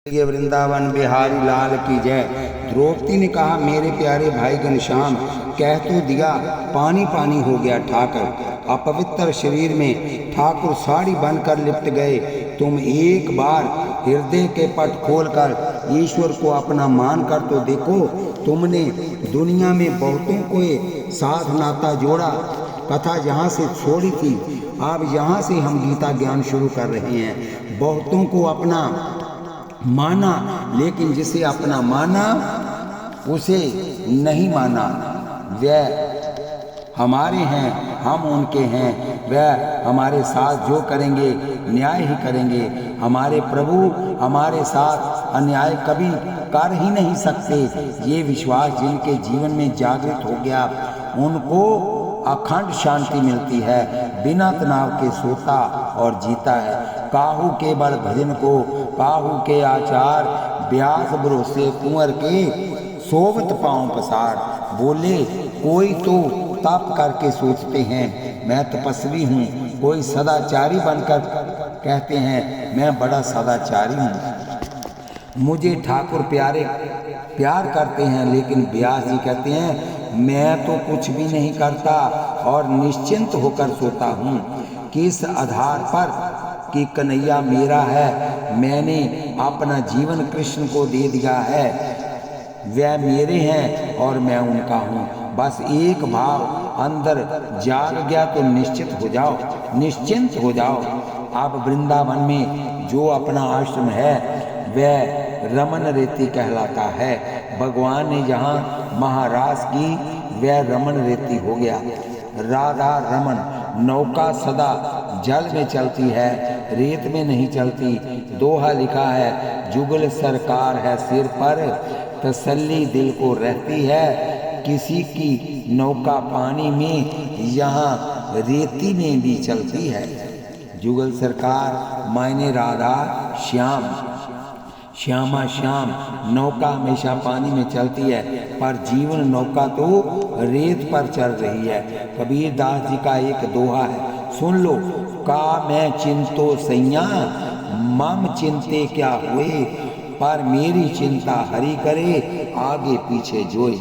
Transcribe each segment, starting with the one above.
ये वृंदावन बिहारी लाल की जय। द्रौपदी ने कहा, मेरे प्यारे भाई घनश्याम, कह तो दिया, पानी पानी हो गया ठाकर। अपवित्र शरीर में ठाकुर साड़ी बनकर लिपट गए। तुम एक बार हृदय के पट खोलकर ईश्वर को अपना मान कर तो देखो। तुमने दुनिया में बहुतों को साथ नाता जोड़ा, कथा यहाँ से छोड़ी थी, अब यहाँ से हम गीता ज्ञान शुरू कर रहे हैं। बहुतों को अपना माना, लेकिन जिसे अपना माना उसे नहीं माना। वह हमारे हैं, हम उनके हैं। वह हमारे साथ जो करेंगे न्याय ही करेंगे। हमारे प्रभु हमारे साथ अन्याय कभी कर ही नहीं सकते। ये विश्वास जिनके जीवन में जागृत हो गया, उनको अखंड शांति मिलती है। बिना तनाव के सोता और जीता है। काहू के बल भजन को, काहू के आचार, ब्यास भरोसे कुंवर के, सोवत पाँव पसार। बोले, कोई तो तप करके सोचते हैं मैं तपस्वी हूँ, कोई सदाचारी बनकर कहते हैं मैं बड़ा सदाचारी हूँ। मुझे ठाकुर प्यार करते हैं, लेकिन व्यास जी कहते हैं मैं तो कुछ भी नहीं करता और निश्चिंत होकर सोता हूँ। किस आधार पर कि कन्हैया मेरा है, मैंने अपना जीवन कृष्ण को दे दिया है। वह मेरे हैं और मैं उनका हूँ। बस एक भाव अंदर जाग गया तो निश्चित हो जाओ, निश्चिंत हो जाओ। अब वृंदावन में जो अपना आश्रम है वह रमन रेती कहलाता है। भगवान ने जहाँ महाराज की, वह रमन रेती हो गया। राधा रमन नौका सदा जल में चलती है, रेत में नहीं चलती। दोहा लिखा है, जुगल सरकार है सिर पर, तसल्ली दिल को रहती है। किसी की नौका पानी में, यहाँ रेती में भी चलती है। जुगल सरकार मायने राधा श्याम, श्यामा श्याम। नौका हमेशा पानी में चलती है, पर जीवन नौका तो रेत पर चल रही है। कबीर दास जी का एक दोहा है, सुन लो। का मैं चिंतो सैया, मम चिंते क्या हुए, पर मेरी चिंता हरि करे, आगे पीछे जोए।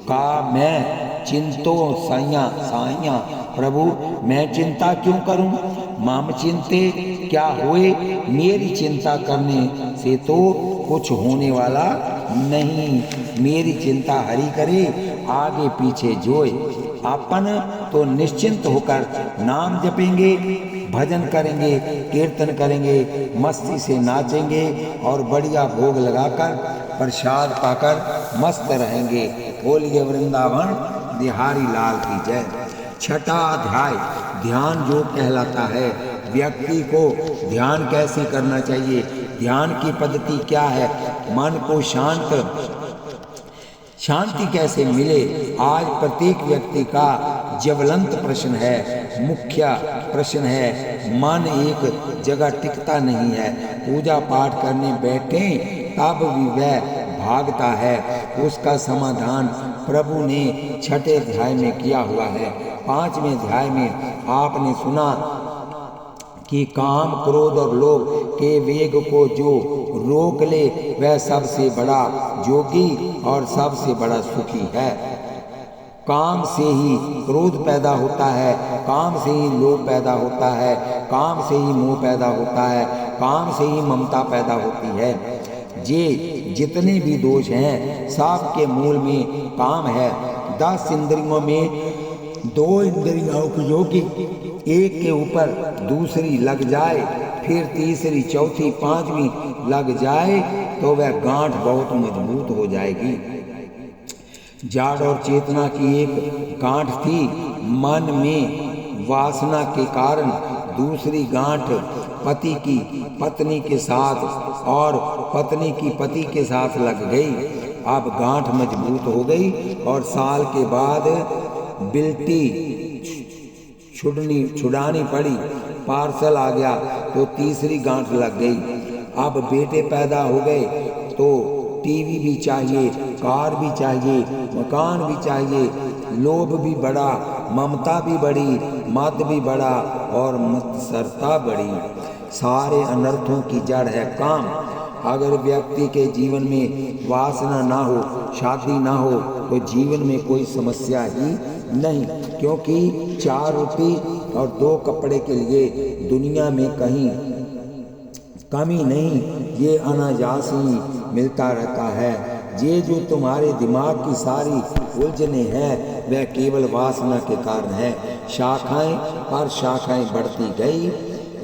का मैं चिंतो सैया, साइया, प्रभु मैं चिंता क्यों करूं, मम चिंते क्या हुए, मेरी चिंता करने से तो कुछ होने वाला नहीं। मेरी चिंता हरि करे, आगे पीछे जोए। अपन तो निश्चिंत होकर नाम जपेंगे, भजन करेंगे, कीर्तन करेंगे, मस्ती से नाचेंगे और बढ़िया भोग लगाकर प्रसाद पाकर मस्त रहेंगे। बोलिए वृंदावन बिहारी लाल की जय। छठा अध्याय ध्यान योग कहलाता है। व्यक्ति को ध्यान कैसे करना चाहिए, ध्यान की पद्धति क्या है, मन को शांति कैसे मिले, आज प्रत्येक व्यक्ति का ज्वलंत प्रश्न है, मुख्य प्रश्न है। मन एक जगह टिकता नहीं है। पूजा पाठ करने बैठे तब भी वह भागता है। उसका समाधान प्रभु ने छठे अध्याय में किया हुआ है। पांचवें अध्याय में आपने सुना कि काम, क्रोध और लोभ के वेग को जो रोक ले वह सबसे बड़ा योगी और सबसे बड़ा सुखी है। काम से ही क्रोध पैदा होता है, काम से ही लोभ पैदा होता है, काम से ही मोह पैदा होता है, काम से ही ममता पैदा होती है। ये जितने भी दोष हैं सब के मूल में काम है। 10 इंद्रियों में 2 इंद्रियां उपयोगी, एक के ऊपर दूसरी लग जाए, फिर तीसरी, चौथी, पांचवी लग जाए तो वह गांठ बहुत मजबूत हो जाएगी। जाड़ और चेतना की एक गांठ थी, मन में वासना के कारण दूसरी गांठ पति की पत्नी के साथ और पत्नी की पति के साथ लग गई। अब गांठ मजबूत हो गई और साल के बाद बिल्टी छुड़ानी पड़ी। पार्सल आ गया तो तीसरी गांठ लग गई। अब बेटे पैदा हो गए तो टीवी भी चाहिए, कार भी चाहिए, मकान भी चाहिए। लोभ भी बढ़ा, ममता भी बढ़ी, मद भी बढ़ा और मत्सरता बढ़ी। सारे अनर्थों की जड़ है काम। अगर व्यक्ति के जीवन में वासना ना हो, शादी ना हो, तो जीवन में कोई समस्या ही नहीं, क्योंकि 4 रोटी और 2 कपड़े के लिए दुनिया में कहीं कमी नहीं, ये अनायास ही मिलता रहता है। ये जो तुम्हारे दिमाग की सारी उलझने हैं वह केवल वासना के कारण है। शाखाएं पर शाखाएं बढ़ती गई,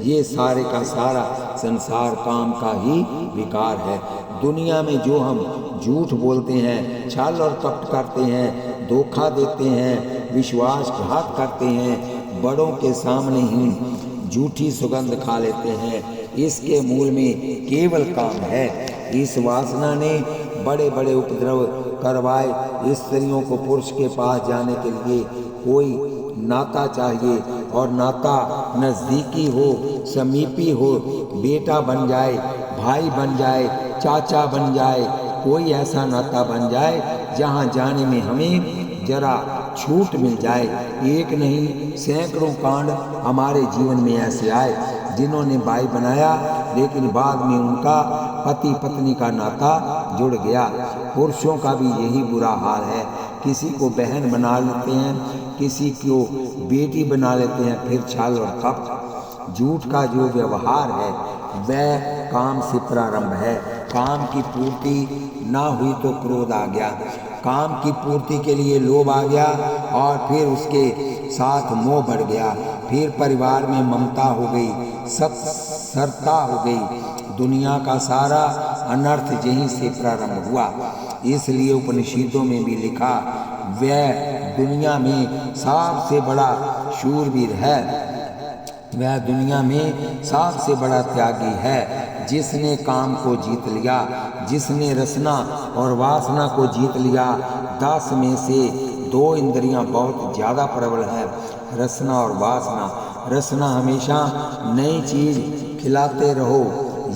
ये सारे का सारा संसार काम का ही विकार है। दुनिया में जो हम झूठ बोलते हैं, छल और कपट करते हैं, धोखा देते हैं, विश्वासघात करते हैं, बड़ों के सामने ही झूठी सुगंध खा लेते हैं, इसके मूल में केवल काम है। इस वासना ने बड़े बड़े उपद्रव करवाए। स्त्रियों को पुरुष के पास जाने के लिए कोई नाता चाहिए, और नाता नज़दीकी हो, समीपी हो, बेटा बन जाए, भाई बन जाए, चाचा बन जाए, कोई ऐसा नाता बन जाए जहाँ जाने में हमें जरा छूट मिल जाए। एक नहीं सैकड़ों कांड हमारे जीवन में ऐसे आए जिन्होंने भाई बनाया, लेकिन बाद में उनका पति पत्नी का नाता जुड़ गया। पुरुषों का भी यही बुरा हाल है, किसी को बहन बना लेते हैं, किसी को बेटी बना लेते हैं, फिर छल और कपट झूठ का जो व्यवहार है वह काम से प्रारंभ है। काम की पूर्ति ना हुई तो क्रोध आ गया, काम की पूर्ति के लिए लोभ आ गया, और फिर उसके साथ मोह बढ़ गया, फिर परिवार में ममता हो गई, सत्सरता हो गई। दुनिया का सारा अनर्थ यहीं से प्रारंभ हुआ। इसलिए उपनिषदों में भी लिखा, वह दुनिया में सबसे बड़ा शूरवीर है, वह दुनिया में सबसे बड़ा त्यागी है, जिसने काम को जीत लिया, जिसने रसना और वासना को जीत लिया। 10 में से 2 इंद्रियां बहुत ज़्यादा प्रबल है, रसना और वासना। रसना हमेशा नई चीज़ खिलाते रहो,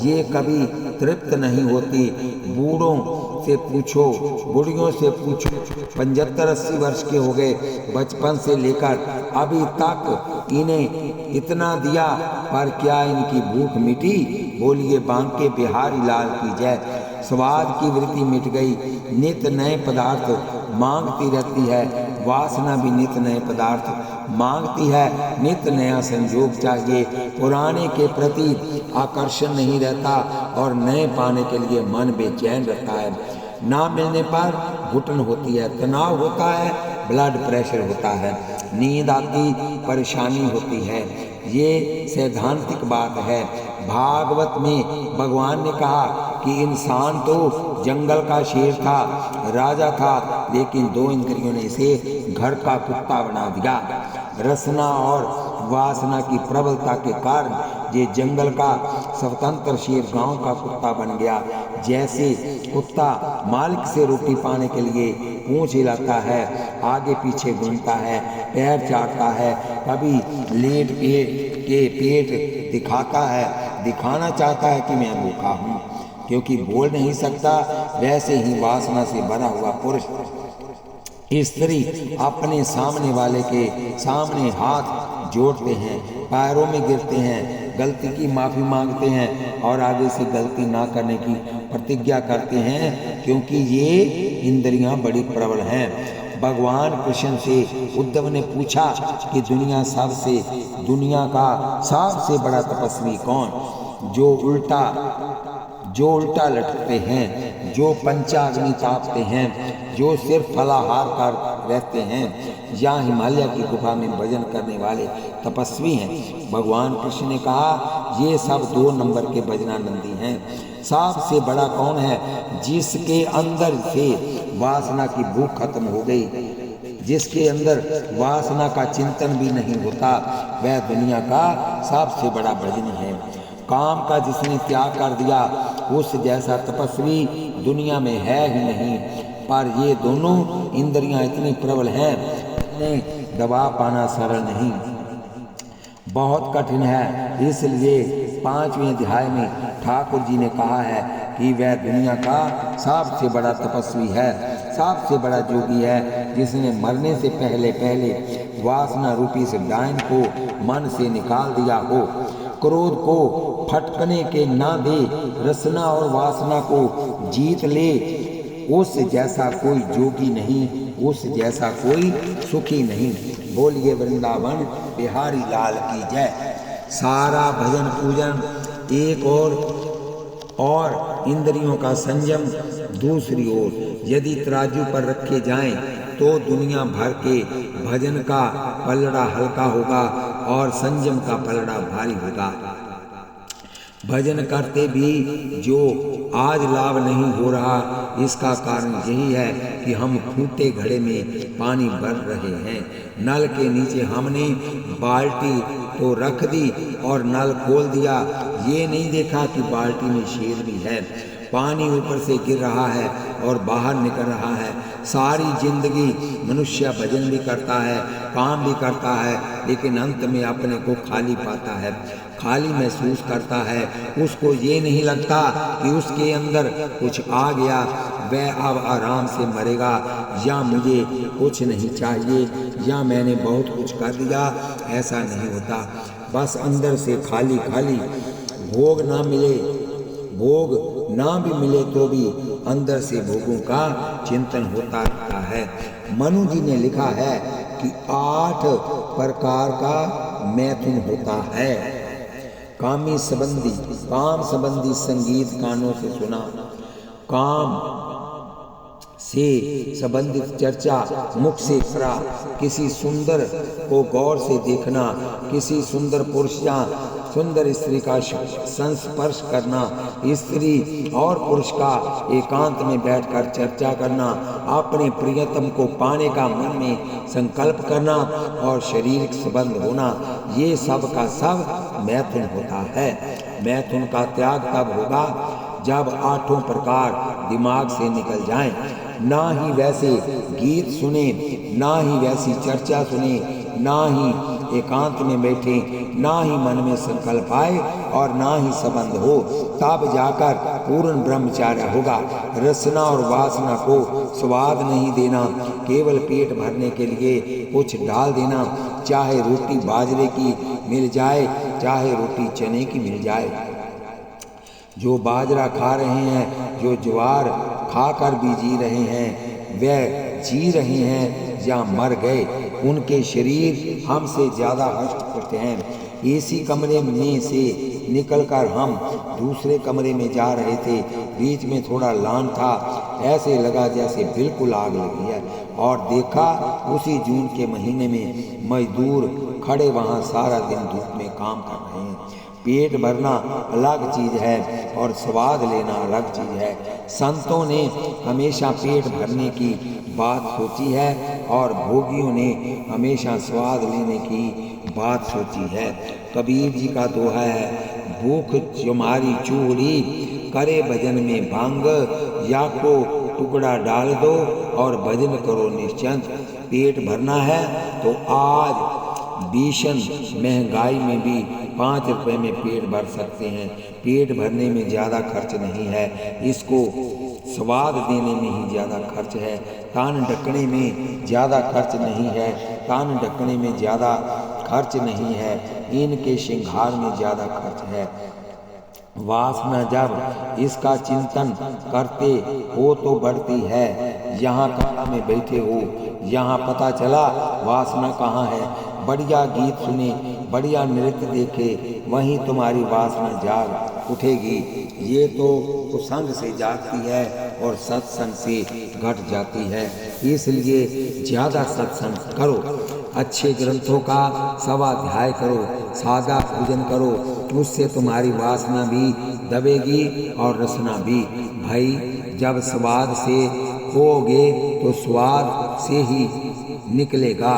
ये कभी तृप्त नहीं होती। बूढ़ों से पूछो, बूढ़ियों से पूछो, 75-80 वर्ष के हो गए, बचपन से लेकर अभी तक इन्हें इतना दिया, पर क्या इनकी भूख मिटी? बोलिए बांके बिहारी लाल की जय। स्वाद की वृत्ति मिट गई, नित नए पदार्थ मांगती रहती है, वासना भी नित नए पदार्थ मांगती है, नित नया संयोग चाहिए। पुराने के प्रति आकर्षण नहीं रहता और नए पाने के लिए मन बेचैन रहता है। ना मिलने पर घुटन होती है, तनाव होता है, ब्लड प्रेशर होता है, नींद आती, परेशानी होती है। ये सैद्धांतिक बात है। भागवत में भगवान ने कहा कि इंसान तो जंगल का शेर था, राजा था, लेकिन 2 इंद्रियों ने इसे घर का कुत्ता बना दिया। रसना और वासना की प्रबलता के कारण ये जंगल का स्वतंत्र शेर गांव का कुत्ता बन गया। जैसे कुत्ता मालिक से रोटी पाने के लिए पूंछ हिलाता है, आगे पीछे घूमता है, पैर चाटता है, कभी लेट के पेट दिखाता है, दिखाना चाहता है कि मैं भूखा हूँ, क्योंकि बोल नहीं सकता। वैसे ही वासना से भरा हुआ पुरुष स्त्री अपने सामने वाले के सामने हाथ जोड़ते हैं, पैरों में गिरते हैं, गलती की माफ़ी मांगते हैं और आगे से गलती ना करने की प्रतिज्ञा करते हैं, क्योंकि ये इंद्रियां बड़ी प्रबल हैं। भगवान कृष्ण से उद्धव ने पूछा कि दुनिया का सबसे बड़ा तपस्वी कौन? जो उल्टा लटकते हैं, जो पंचाग्नि तापते हैं, जो सिर्फ फलाहार कर रहते हैं, या हिमालय की गुफा में भजन करने वाले तपस्वी हैं। भगवान कृष्ण ने कहा ये सब 2 नंबर के भजनानंदी हैं। सबसे बड़ा कौन है? जिसके अंदर से वासना की भूख खत्म हो गई, जिसके अंदर वासना का चिंतन भी नहीं होता, वह दुनिया का सबसे बड़ा भजनी है। काम का जिसने त्याग कर दिया, उस जैसा तपस्वी दुनिया में है ही नहीं। पर ये दोनों इंद्रियां इतनी प्रबल हैं, इन्हें दबा पाना सरल नहीं, बहुत कठिन है। इसलिए 5वें अध्याय में ठाकुर जी ने कहा है कि वह दुनिया का सबसे बड़ा तपस्वी है, सबसे बड़ा जोगी है, जिसने मरने से पहले वासना रूपी से डायन को मन से निकाल दिया हो, क्रोध को फटकने के ना दे, रसना और वासना को जीत ले। उस जैसा कोई जोगी नहीं, उस जैसा कोई सुखी नहीं। बोलिए वृंदावन बिहारी लाल की जय। सारा भजन पूजन एक और इंद्रियों का संयम दूसरी ओर यदि तराजू पर रखे जाएं तो दुनिया भर के भजन का पलड़ा हल्का होगा और संयम का पलड़ा भारी होगा। भजन करते भी जो आज लाभ नहीं हो रहा, इसका कारण यही है कि हम फूटे घड़े में पानी भर रहे हैं। नल के नीचे हमने बाल्टी तो रख दी और नल खोल दिया, ये नहीं देखा कि बाल्टी में शेर भी है। पानी ऊपर से गिर रहा है और बाहर निकल रहा है। सारी जिंदगी मनुष्य भजन भी करता है, काम भी करता है, लेकिन अंत में अपने को खाली पाता है, खाली महसूस करता है। उसको ये नहीं लगता कि उसके अंदर कुछ आ गया, वह अब आराम से मरेगा, या मुझे कुछ नहीं चाहिए, या मैंने बहुत कुछ कर दिया। ऐसा नहीं होता। बस अंदर से खाली खाली। भोग ना मिले, भोग ना भी मिले तो भी अंदर से भोगों का चिंतन होता रहता है। मनु जी ने लिखा है कि 8 प्रकार का मैथुन होता है। काम संबंधी संगीत कानों से सुना, काम से संबंधित चर्चा मुख से करा, किसी सुंदर को गौर से देखना, किसी सुंदर पुरुष या सुंदर स्त्री का संस्पर्श करना, स्त्री और पुरुष का एकांत में बैठकर चर्चा करना, अपने प्रियतम को पाने का मन में संकल्प करना और शारीरिक संबंध होना, ये सब का सब मैथुन होता है। मैथुन का त्याग तब होगा जब 8 प्रकार दिमाग से निकल जाएं। ना ही वैसे गीत सुने, ना ही वैसी चर्चा सुने, ना ही एकांत में बैठे, ना ही मन में संकल्प आए और ना ही संबंध हो, तब जाकर पूर्ण ब्रह्मचार्य होगा। रसना और वासना को स्वाद नहीं देना, केवल पेट भरने के लिए कुछ डाल देना, चाहे रोटी बाजरे की मिल जाए, चाहे रोटी चने की मिल जाए। जो बाजरा खा रहे हैं, जो ज्वार खाकर भी जी रहे हैं, वे जी रहे हैं या मर गए, उनके शरीर हमसे ज़्यादा हष्ट हैं। एसी कमरे में से निकलकर हम दूसरे कमरे में जा रहे थे, बीच में थोड़ा लान था, ऐसे लगा जैसे बिल्कुल आग लगी है। और देखा उसी जून के महीने में मजदूर खड़े वहाँ सारा दिन धूप में काम कर रहे हैं। पेट भरना अलग चीज़ है और स्वाद लेना अलग चीज़ है। संतों ने हमेशा पेट भरने की बात सोची है और भोगियों ने हमेशा स्वाद लेने की बात सोची है। कबीर जी का दोहा है, भूख तुम्हारी चूड़ी करे भजन में भांग, या को टुकड़ा डाल दो और भजन करो निश्चिंत। पेट भरना है तो आज भीषण महंगाई में भी 5 रुपए में पेट भर सकते हैं। पेट भरने में ज़्यादा खर्च नहीं है, इसको स्वाद देने में ही ज़्यादा खर्च है। कान ढकने में ज़्यादा खर्च नहीं है, कान ढकने में ज़्यादा खर्च नहीं है, इनके श्रृंगार में ज़्यादा खर्च है। वासना जब इसका चिंतन करते हो तो बढ़ती है। यहाँ कथा में बैठे हो, यहाँ पता चला वासना कहाँ है। बढ़िया गीत सुने, बढ़िया नृत्य देखे, वहीं तुम्हारी वासना जाग उठेगी। ये तो कुसंग से जागती है और सत्संग से घट जाती है। इसलिए ज़्यादा सत्संग करो, अच्छे ग्रंथों का स्वाध्याय करो, सादा पूजन करो, उससे तुम्हारी वासना भी दबेगी और रसना भी। भाई जब स्वाद से होगे तो स्वाद से ही निकलेगा,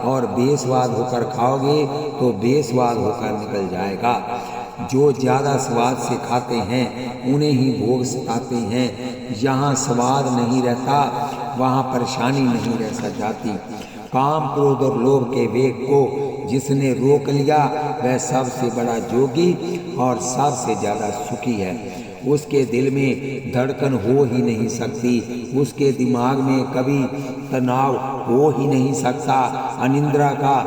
और बेस्वाद होकर खाओगे तो बेस्वाद होकर निकल जाएगा। जो ज़्यादा स्वाद से खाते हैं उन्हें ही भोग सताते हैं। जहाँ स्वाद नहीं रहता वहाँ परेशानी नहीं रह जाती। काम क्रोध और लोभ के वेग को जिसने रोक लिया वह सबसे बड़ा जोगी और सबसे ज़्यादा सुखी है। उसके दिल में धड़कन हो ही नहीं सकती, उसके दिमाग में कभी तनाव हो ही नहीं सकता, अनिद्रा का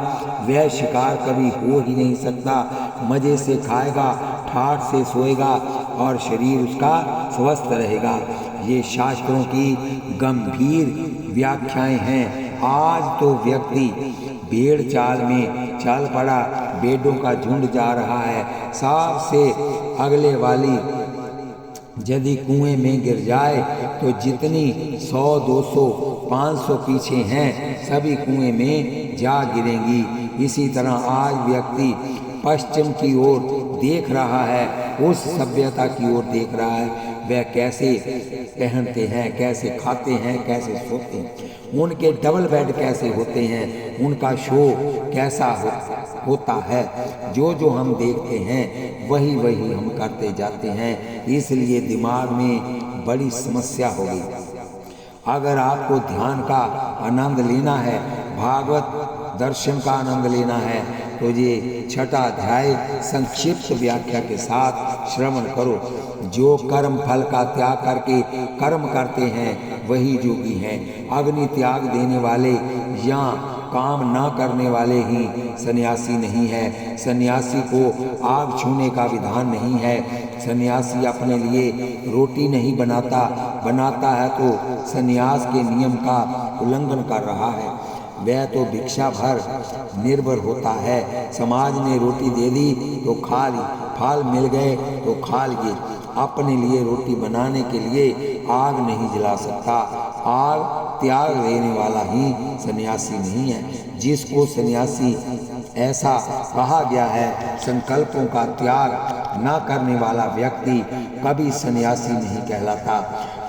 वह शिकार कभी हो ही नहीं सकता। मज़े से खाएगा, ठाठ से सोएगा और शरीर उसका स्वस्थ रहेगा। ये शास्त्रों की गंभीर व्याख्याएं हैं। आज तो व्यक्ति भेड़ चाल में चल पड़ा, भेड़ों का झुंड जा रहा है, सबसे अगले वाली यदि कुएं में गिर जाए तो जितनी 100, 200, 500 पीछे हैं सभी कुएं में जा गिरेंगी। इसी तरह आज व्यक्ति पश्चिम की ओर देख रहा है, उस सभ्यता की ओर देख रहा है। वह कैसे पहनते हैं, कैसे खाते हैं, कैसे सोते हैं, उनके डबल बेड कैसे होते हैं, उनका शो कैसा होता है। जो हम देखते हैं वही हम करते जाते हैं। इसलिए दिमाग में बड़ी समस्या होगी। अगर आपको ध्यान का आनंद लेना है, भागवत दर्शन का आनंद लेना है, तो ये छठा अध्याय संक्षिप्त व्याख्या के साथ श्रवण करो। जो कर्म फल का त्याग करके कर्म करते हैं वही योगी हैं। अग्नि त्याग देने वाले या काम ना करने वाले ही सन्यासी नहीं है। सन्यासी को आग छूने का विधान नहीं है। सन्यासी अपने लिए रोटी नहीं बनाता है तो सन्यास के नियम का उल्लंघन कर रहा है। वह तो भिक्षा भर निर्भर होता है। समाज ने रोटी दे दी तो खा ली, फल मिल गए तो खा लिए। अपने लिए रोटी बनाने के लिए आग नहीं जला सकता। आग त्याग देने वाला ही सन्यासी नहीं है। जिसको सन्यासी ऐसा कहा गया है, संकल्पों का त्याग न करने वाला व्यक्ति कभी सन्यासी नहीं कहलाता।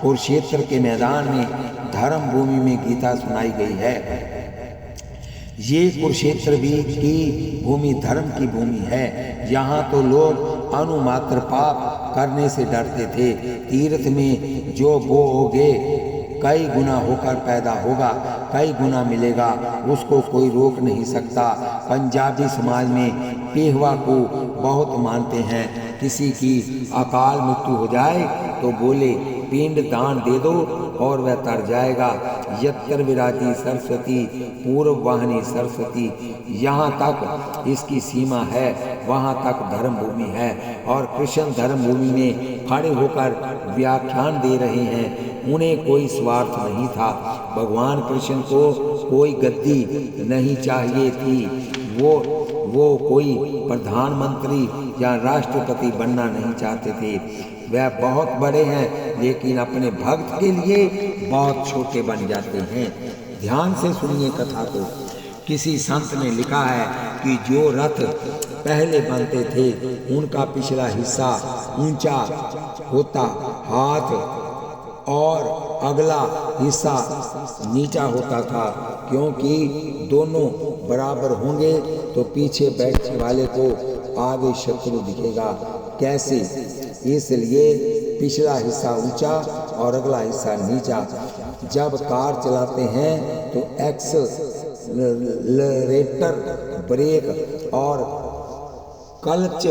कुरुक्षेत्र के मैदान में धर्म भूमि में गीता सुनाई गई है। ये कुरुक्षेत्र भी की भूमि धर्म की भूमि है। यहाँ तो लोग अनुमात्र पाप करने से डरते थे। तीर्थ में जो बोओगे कई गुना होकर पैदा होगा, कई गुना मिलेगा, उसको कोई रोक नहीं सकता। पंजाबी समाज में पेहवा को बहुत मानते हैं। किसी की अकाल मृत्यु हो जाए तो बोले पिंड दान दे दो और वह तर जाएगा। यत्र विराजी सरस्वती पूर्व वाहिनी सरस्वती, यहाँ तक इसकी सीमा है, वहाँ तक धर्म भूमि है। और कृष्ण धर्म भूमि में खड़े होकर व्याख्यान दे रहे हैं। उन्हें कोई स्वार्थ नहीं था। भगवान कृष्ण को कोई गद्दी नहीं चाहिए थी। वो कोई प्रधानमंत्री या राष्ट्रपति बनना नहीं चाहते थे। वह बहुत बड़े हैं लेकिन अपने भक्त के लिए बहुत छोटे बन जाते हैं। ध्यान से सुनिए कथा को। किसी संत ने लिखा है कि जो रथ पहले बनते थे उनका पिछला हिस्सा ऊंचा होता हाथ और अगला हिस्सा नीचा होता था, क्योंकि दोनों बराबर होंगे तो पीछे बैठने वाले को आगे शत्रु दिखेगा। कैसे? इसलिए पिछला हिस्सा ऊंचा और अगला हिस्सा नीचा। जब कार चलाते हैं तो एक्सेलरेटर, ब्रेक और क्लच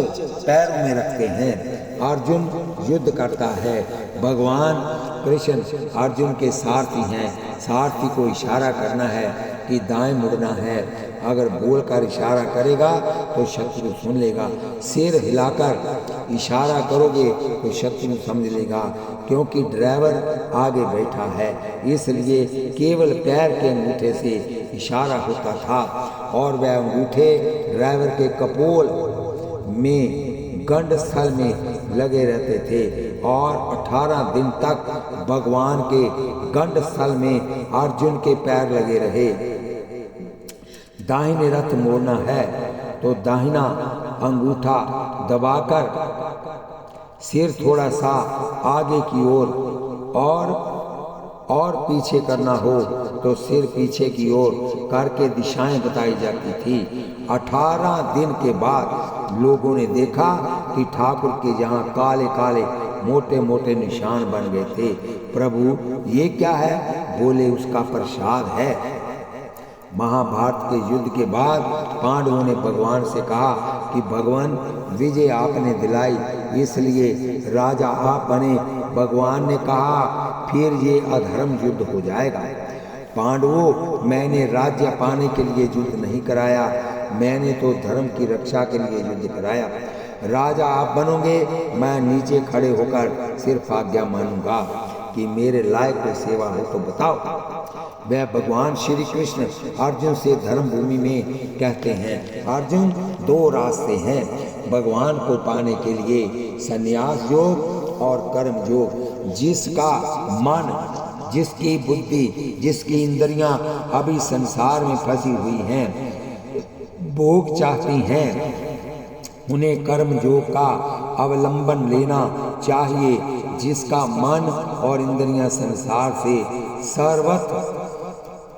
पैरों में रखते हैं। अर्जुन युद्ध करता है। भगवान कृष्ण अर्जुन के सारथी हैं। सारथी को इशारा करना है कि दाएं मुड़ना है। अगर बोलकर इशारा करेगा तो शत्रु सुन लेगा। सिर हिलाकर इशारा करोगे तो शत्रु समझ लेगा, क्योंकि ड्राइवर आगे बैठा है। इसलिए केवल पैर के अंगूठे से इशारा होता था और वह अंगूठे ड्राइवर के कपोल में गंडस्थल में लगे रहते थे। और 18 दिन तक भगवान के गंडस्थल में अर्जुन के पैर लगे रहे। दाहिने रथ मोड़ना है तो दाहिना अंगूठा दबाकर सिर थोड़ा सा आगे की ओर और पीछे करना हो तो सिर पीछे की ओर करके दिशाएं बताई जाती थी। 18 दिन के बाद लोगों ने देखा कि ठाकुर के यहाँ काले काले मोटे मोटे निशान बन गए थे। प्रभु ये क्या है? बोले उसका प्रसाद है। महाभारत के युद्ध के बाद पांडवों ने भगवान से कहा कि भगवान विजय आपने दिलाई, इसलिए राजा आप बने। भगवान ने कहा फिर ये अधर्म युद्ध हो जाएगा। पांडवों, मैंने राज्य पाने के लिए युद्ध नहीं कराया, मैंने तो धर्म की रक्षा के लिए युद्ध कराया। राजा आप बनोगे, मैं नीचे खड़े होकर सिर्फ आज्ञा मानूंगा कि मेरे लायक कोई सेवा हो तो बताओ। वह भगवान श्री कृष्ण अर्जुन से धर्म भूमि में कहते हैं, अर्जुन दो रास्ते हैं भगवान को पाने के लिए, संन्यास योग और कर्म योग। जिसका मन, जिसकी बुद्धि, जिसकी इंद्रियां अभी संसार में फंसी हुई हैं, भोग चाहती हैं, उन्हें कर्म योग का अवलंबन लेना चाहिए। जिसका मन और इंद्रियां संसार से सर्वत्र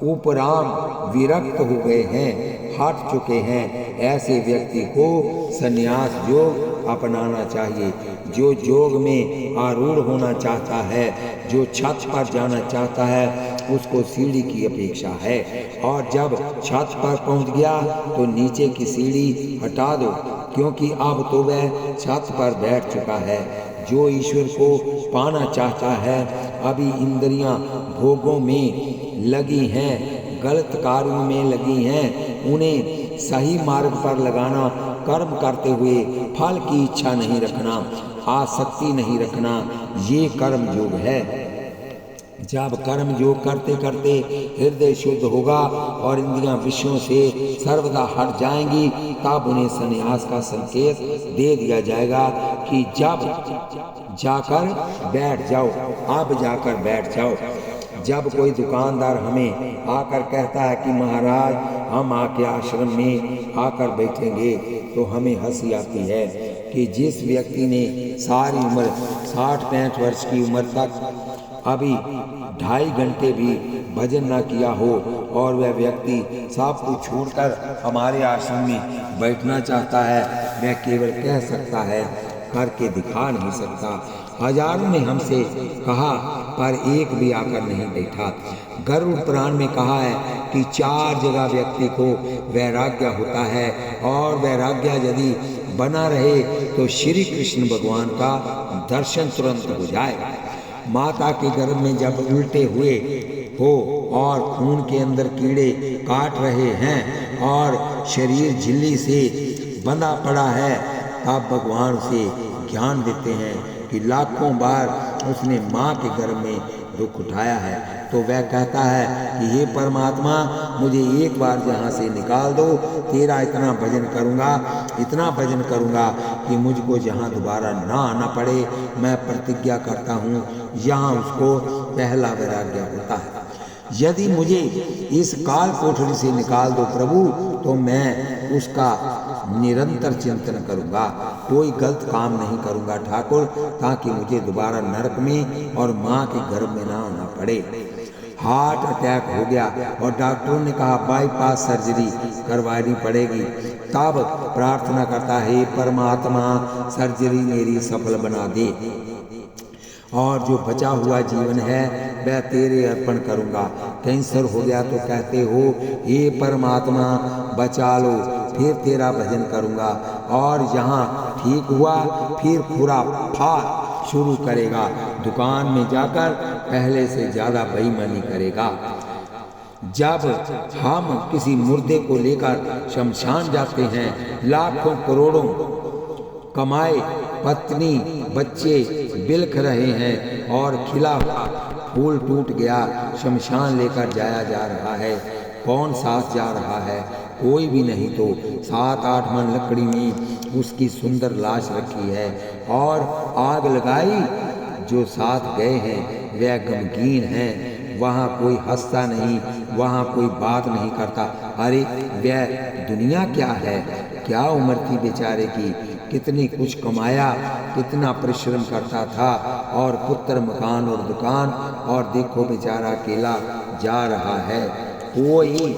उपराम विरक्त हो गए हैं, हट चुके हैं, ऐसे व्यक्ति को संन्यास योग अपनाना चाहिए। जो योग में आरूढ़ होना चाहता है, जो छत पर जाना चाहता है, उसको सीढ़ी की अपेक्षा है, और जब छत पर पहुंच गया तो नीचे की सीढ़ी हटा दो, क्योंकि अब तो वह छत पर बैठ चुका है। जो ईश्वर को पाना चाहता है, अभी इंद्रियां भोगों में लगी हैं, गलत कार्यों में लगी हैं, उन्हें सही मार्ग पर लगाना, कर्म करते हुए फल की इच्छा नहीं रखना, आसक्ति नहीं रखना, ये कर्म योग है। जब कर्म योग करते करते हृदय शुद्ध होगा और इंद्रियां विषयों से सर्वदा हट जाएंगी, तब उन्हें संन्यास का संकेत दे दिया जाएगा कि जब जाकर बैठ जाओ, अब जाकर बैठ जाओ। जब कोई दुकानदार हमें आकर कहता है कि महाराज हम आके आश्रम में आकर बैठेंगे, तो हमें हंसी आती है कि जिस व्यक्ति ने सारी उम्र 60-65 वर्ष की उम्र तक अभी 2.5 घंटे भी भजन ना किया हो, और वह व्यक्ति सब कुछ छोड़कर हमारे आश्रम में बैठना चाहता है, वह केवल कह सकता है, करके दिखा नहीं सकता। हजारों ने हमसे कहा पर एक भी आकर नहीं बैठा। गरुड़ पुराण में कहा है कि 4 जगह व्यक्ति को वैराग्य होता है, और वैराग्य यदि बना रहे तो श्री कृष्ण भगवान का दर्शन तुरंत हो जाए। माता के गर्भ में जब उल्टे हुए हो और खून के अंदर कीड़े काट रहे हैं और शरीर झिल्ली से बंधा पड़ा है, तब भगवान उसे ज्ञान देते हैं कि लाखों बार उसने माँ के गर्भ में दुख उठाया है। तो वह कहता है कि हे परमात्मा, मुझे एक बार यहाँ से निकाल दो, तेरा इतना भजन करूँगा, इतना भजन करूँगा कि मुझको यहाँ दोबारा ना आना पड़े। मैं प्रतिज्ञा करता हूँ, यहाँ उसको पहला वैराग्य होता है। यदि मुझे इस काल कोठरी से निकाल दो प्रभु, तो मैं उसका निरंतर चिंतन करूँगा, कोई गलत काम नहीं करूँगा ठाकुर, ताकि मुझे दोबारा नरक में और माँ के गर्भ में ना आना पड़े। हार्ट अटैक हो गया और डॉक्टरों ने कहा बाईपास सर्जरी करवानी पड़ेगी। तब प्रार्थना करता है, परमात्मा सर्जरी मेरी सफल बना दे, और जो बचा हुआ जीवन है वह तेरे अर्पण करूँगा। कैंसर हो गया तो कहते हो, हे परमात्मा बचा लो, फिर तेरा भजन करूँगा। और यहाँ ठीक हुआ, फिर खुराफात शुरू करेगा, दुकान में जाकर पहले से ज़्यादा बेईमानी करेगा। जब हम किसी मुर्दे को लेकर शमशान जाते हैं, लाखों करोड़ों कमाए, पत्नी बच्चे बिलख रहे हैं और खिला हुआ फूल टूट गया, शमशान लेकर जाया जा रहा है, कौन साथ जा रहा है? कोई भी नहीं। तो 7-8 मन लकड़ी में उसकी सुंदर लाश रखी है और आग लगाई। जो साथ गए हैं वह गमगीन हैं, वहाँ कोई हंसता नहीं, वहाँ कोई बात नहीं करता। अरे वह दुनिया क्या है, क्या उम्र थी बेचारे की, कितनी कुछ कमाया, कितना परिश्रम करता था, और पुत्र मकान और दुकान, और देखो बेचारा अकेला जा रहा है, कोई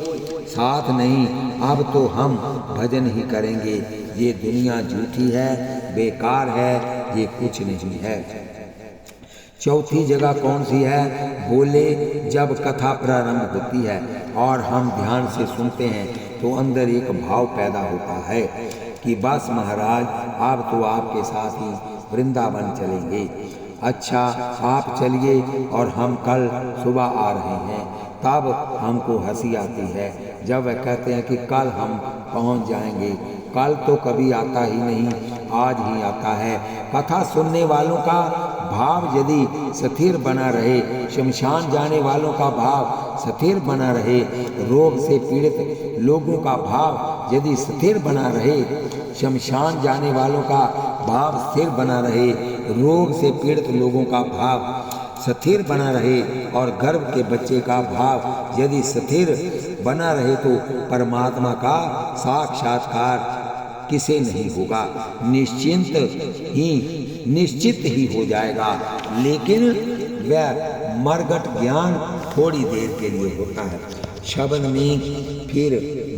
साथ नहीं। अब तो हम भजन ही करेंगे, ये दुनिया झूठी है, बेकार है, ये कुछ नहीं है। चौथी जगह कौन सी है? बोले जब कथा प्रारंभ होती है और हम ध्यान से सुनते हैं तो अंदर एक भाव पैदा होता है कि बस महाराज अब तो आपके साथ ही वृंदावन चलेंगे। अच्छा आप चलिए, और हम कल सुबह आ रहे हैं। तब हमको हंसी आती है जब वह कहते हैं कि कल हम पहुंच जाएंगे। कल तो कभी आता ही नहीं, आज ही आता है। कथा सुनने वालों का भाव यदि स्थिर बना रहे, शमशान जाने वालों का भाव स्थिर बना रहे, रोग से पीड़ित लोगों का भाव यदि स्थिर बना रहे, शमशान जाने वालों का भाव स्थिर बना रहे, रोग से पीड़ित लोगों का भाव स्थिर बना रहे और गर्भ के बच्चे का भाव यदि स्थिर बना रहे तो परमात्मा का साक्षात्कार किसे नहीं होगा, निश्चित ही हो जाएगा। लेकिन वह मरघट ज्ञान थोड़ी देर के लिए होता है। शब्द में फिर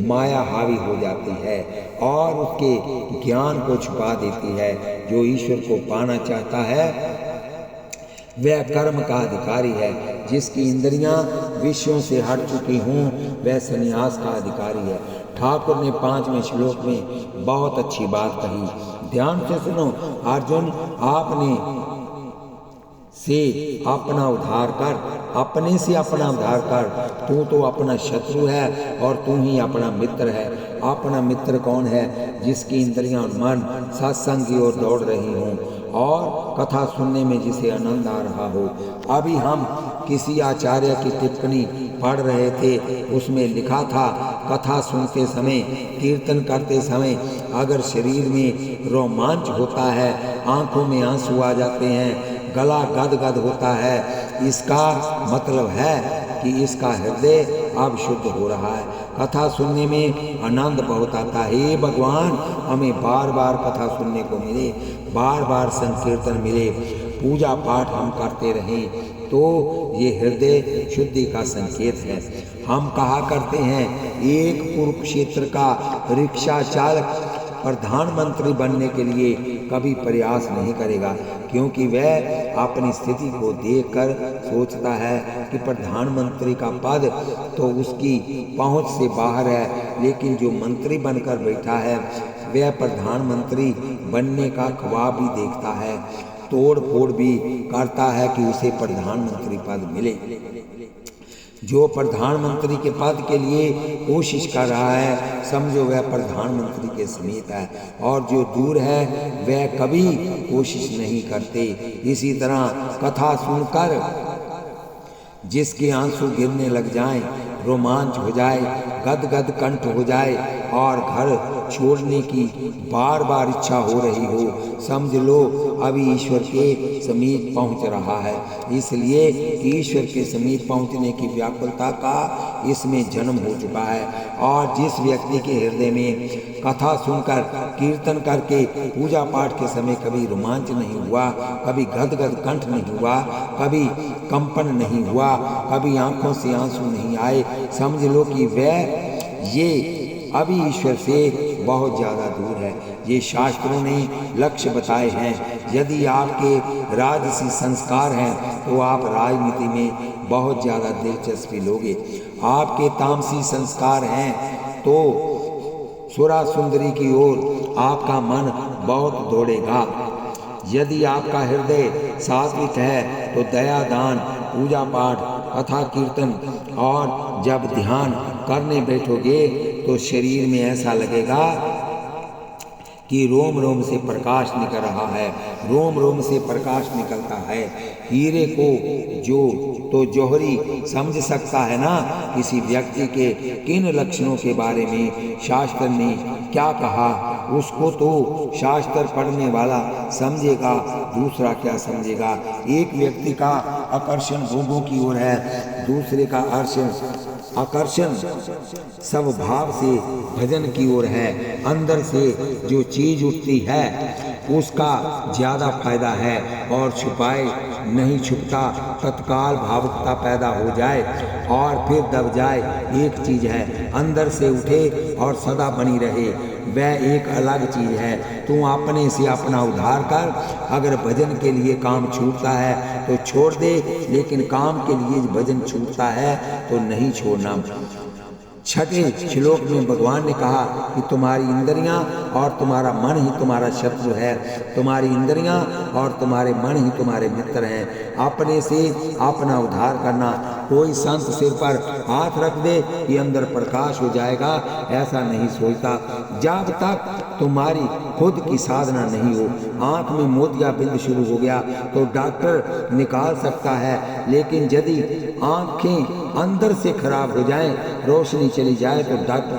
माया हावी हो जाती है और उसके ज्ञान को छुपा देती है। जो ईश्वर को पाना चाहता है वह कर्म का अधिकारी है। जिसकी इंद्रियां विषयों से हट चुकी हों वह संन्यास का अधिकारी है। ठाकुर ने 5वें श्लोक में बहुत अच्छी बात कही, ध्यान से सुनो। अर्जुन, आपने से अपना उद्धार कर, अपने से अपना उद्धार कर। तू तो अपना शत्रु है और तू ही अपना मित्र है। अपना मित्र कौन है? जिसकी इंद्रियां और मन सत्संग की ओर दौड़ रही हों और कथा सुनने में जिसे आनंद आ रहा हो। अभी हम किसी आचार्य की टिप्पणी पढ़ रहे थे, उसमें लिखा था कथा सुनते समय, कीर्तन करते समय अगर शरीर में रोमांच होता है, आंखों में आंसू आ जाते हैं, गला गदगद होता है, इसका मतलब है कि इसका हृदय अब शुद्ध हो रहा है। कथा सुनने में आनंद बहुत आता है। हे भगवान, हमें बार बार कथा सुनने को मिले, बार बार संकीर्तन मिले, पूजा पाठ हम करते रहें तो ये हृदय शुद्धि का संकेत है। हम कहा करते हैं एक कुरुक्षेत्र का रिक्शा चालक प्रधानमंत्री बनने के लिए कभी प्रयास नहीं करेगा, क्योंकि वह अपनी स्थिति को देखकर सोचता है कि प्रधानमंत्री का पद तो उसकी पहुंच से बाहर है, लेकिन जो मंत्री बनकर बैठा है वह प्रधानमंत्री बनने का ख्वाब भी देखता है, तोड़ फोड़ भी करता है कि उसे प्रधानमंत्री पद मिले। जो प्रधानमंत्री के पद के लिए कोशिश कर रहा है, समझो वह प्रधानमंत्री के समीप है, और जो दूर है वह कभी कोशिश नहीं करते। इसी तरह कथा सुनकर जिसके आंसू गिरने लग जाएं, रोमांच हो जाए, गदगद कंठ हो जाए और घर छोड़ने की बार बार इच्छा हो रही हो, समझ लो अभी ईश्वर के समीप पहुंच रहा है। इसलिए ईश्वर के समीप पहुंचने की व्याकुलता का इसमें जन्म हो चुका है। और जिस व्यक्ति के हृदय में कथा सुनकर, कीर्तन करके, पूजा पाठ के समय कभी रोमांच नहीं हुआ, कभी गदगद कंठ नहीं हुआ, कभी कंपन नहीं हुआ, कभी आंखों से आंसू नहीं आए, समझ लो कि वह ये अभी ईश्वर से बहुत ज़्यादा दूर है। ये शास्त्रों ने लक्ष्य बताए हैं। यदि आपके राजसी संस्कार हैं तो आप राजनीति में बहुत ज़्यादा दिलचस्पी लोगे। आपके तामसी संस्कार हैं तो सुरा सुंदरी की ओर आपका मन बहुत दौड़ेगा। यदि आपका हृदय सात्विक है तो दया, दान, पूजा पाठ, कथा कीर्तन और जब ध्यान करने बैठोगे तो शरीर में ऐसा लगेगा कि रोम रोम से प्रकाश निकल रहा है, रोम रोम से प्रकाश निकलता है। हीरे को जो तो जौहरी समझ सकता है ना। किसी व्यक्ति के किन लक्षणों के बारे में शास्त्र ने क्या कहा, उसको तो शास्त्र पढ़ने वाला समझेगा, दूसरा क्या समझेगा। एक व्यक्ति का आकर्षण भोगों की ओर है, दूसरे का आकर्षण स्वभाव से भजन की ओर है। अंदर से जो चीज उठती है उसका ज़्यादा फायदा है और छुपाए नहीं छुपता, तत्काल भावुकता पैदा हो जाए और फिर दब जाए। एक चीज है अंदर से उठे और सदा बनी रहे, वह एक अलग चीज है। तू अपने से अपना उद्धार कर। अगर भजन के लिए काम छूटता है तो छोड़ दे, लेकिन काम के लिए भजन छूटता है तो नहीं छोड़ना। 6वें श्लोक में भगवान ने कहा कि तुम्हारी इंद्रियां और तुम्हारा मन ही तुम्हारा शत्रु है, तुम्हारी इंद्रियां और तुम्हारे मन ही तुम्हारे मित्र हैं। अपने से अपना उद्धार करना कोई संत सिर पर हाथ रख दे कि अंदर प्रकाश हो जाएगा, ऐसा नहीं सोचता। जब तक तुम्हारी खुद की साधना नहीं हो, आँख में मोतियाबिंद शुरू हो गया तो डॉक्टर निकाल सकता है, लेकिन यदि आँखें अंदर से खराब हो जाएं, रोशनी चली जाए तो डॉक्टर